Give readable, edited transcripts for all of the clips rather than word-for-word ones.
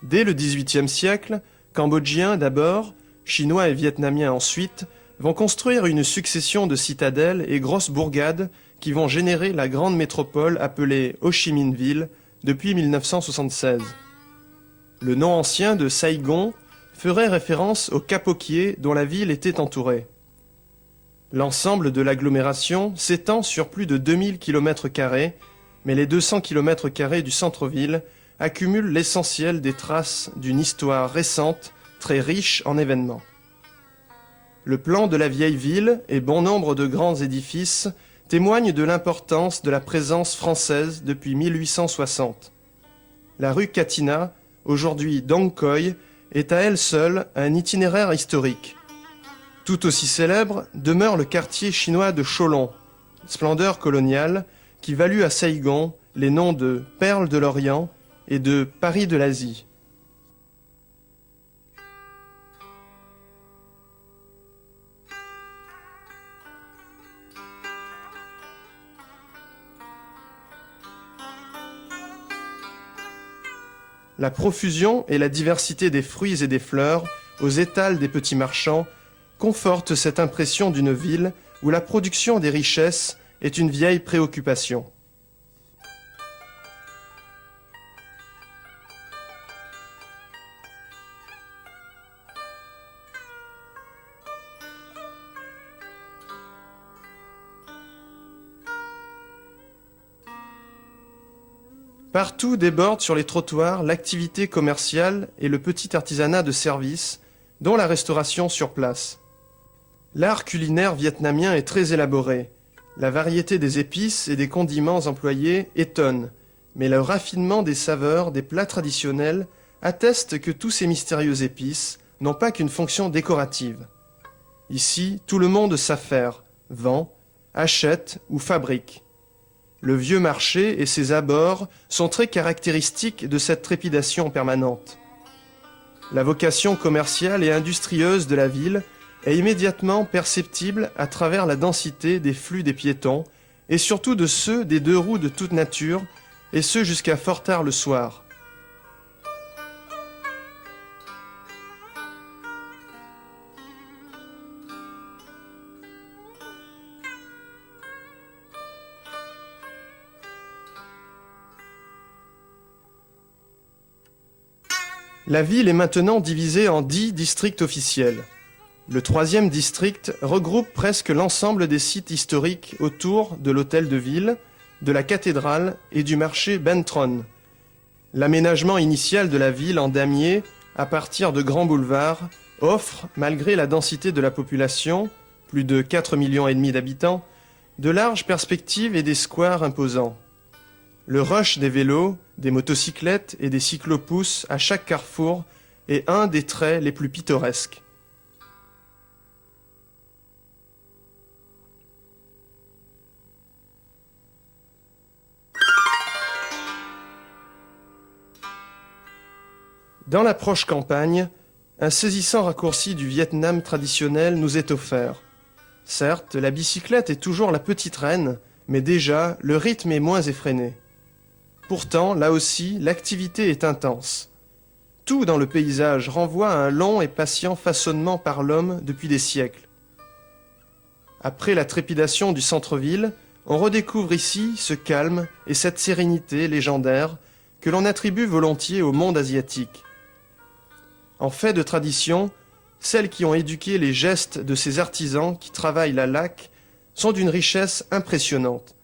Dès le XVIIIe siècle, Cambodgiens d'abord, Chinois et Vietnamiens ensuite, vont construire une succession de citadelles et grosses bourgades qui vont générer la grande métropole appelée Ho Chi Minh Ville depuis 1976. Le nom ancien de Saigon ferait référence au capoquier dont la ville était entourée. L'ensemble de l'agglomération s'étend sur plus de 2000 km², mais les 200 km² du centre-ville accumulent l'essentiel des traces d'une histoire récente très riche en événements. Le plan de la vieille ville et bon nombre de grands édifices témoignent de l'importance de la présence française depuis 1860. La rue Katina, aujourd'hui Dong Khoi, est à elle seule un itinéraire historique. Tout aussi célèbre demeure le quartier chinois de Cholon, splendeur coloniale qui valut à Saigon les noms de Perle de l'Orient et de Paris de l'Asie. La profusion et la diversité des fruits et des fleurs aux étals des petits marchands confortent cette impression d'une ville où la production des richesses est une vieille préoccupation. Partout déborde sur les trottoirs l'activité commerciale et le petit artisanat de service, dont la restauration sur place. L'art culinaire vietnamien est très élaboré. La variété des épices et des condiments employés étonne, mais le raffinement des saveurs des plats traditionnels atteste que tous ces mystérieux épices n'ont pas qu'une fonction décorative. Ici, tout le monde s'affaire, vend, achète ou fabrique. Le vieux marché et ses abords sont très caractéristiques de cette trépidation permanente. La vocation commerciale et industrieuse de la ville est immédiatement perceptible à travers la densité des flux des piétons et surtout de ceux des deux roues de toute nature, et ce jusqu'à fort tard le soir. La ville est maintenant divisée en 10 districts officiels. Le 3e district regroupe presque l'ensemble des sites historiques autour de l'hôtel de ville, de la cathédrale et du marché Ben Tron. L'aménagement initial de la ville en damier, à partir de grands boulevards, offre, malgré la densité de la population, plus de 4,5 millions d'habitants, de larges perspectives et des squares imposants. Le rush des vélos, des motocyclettes et des cyclopousses à chaque carrefour est un des traits les plus pittoresques. Dans la proche campagne, un saisissant raccourci du Vietnam traditionnel nous est offert. Certes, la bicyclette est toujours la petite reine, mais déjà, le rythme est moins effréné. Pourtant, là aussi, l'activité est intense. Tout dans le paysage renvoie à un long et patient façonnement par l'homme depuis des siècles. Après la trépidation du centre-ville, on redécouvre ici ce calme et cette sérénité légendaire que l'on attribue volontiers au monde asiatique. En fait de tradition, celles qui ont éduqué les gestes de ces artisans qui travaillent la laque sont d'une richesse impressionnante.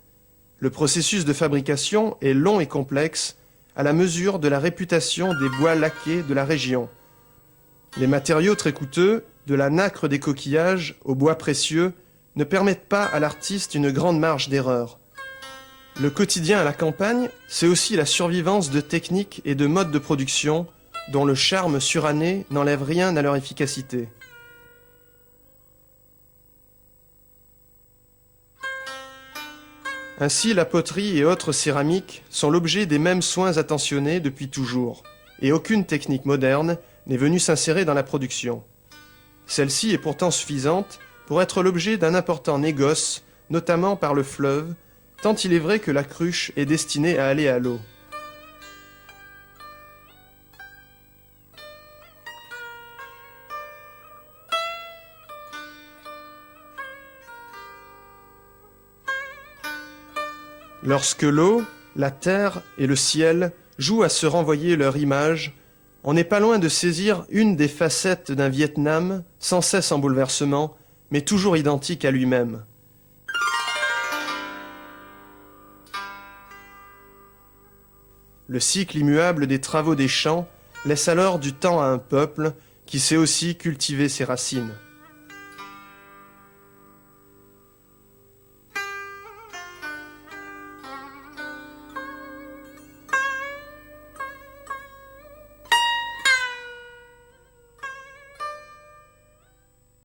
Le processus de fabrication est long et complexe, à la mesure de la réputation des bois laqués de la région. Les matériaux très coûteux, de la nacre des coquillages au bois précieux, ne permettent pas à l'artiste une grande marge d'erreur. Le quotidien à la campagne, c'est aussi la survivance de techniques et de modes de production dont le charme suranné n'enlève rien à leur efficacité. Ainsi, la poterie et autres céramiques sont l'objet des mêmes soins attentionnés depuis toujours, et aucune technique moderne n'est venue s'insérer dans la production. Celle-ci est pourtant suffisante pour être l'objet d'un important négoce, notamment par le fleuve, tant il est vrai que la cruche est destinée à aller à l'eau. Lorsque l'eau, la terre et le ciel jouent à se renvoyer leur image, on n'est pas loin de saisir une des facettes d'un Vietnam sans cesse en bouleversement, mais toujours identique à lui-même. Le cycle immuable des travaux des champs laisse alors du temps à un peuple qui sait aussi cultiver ses racines.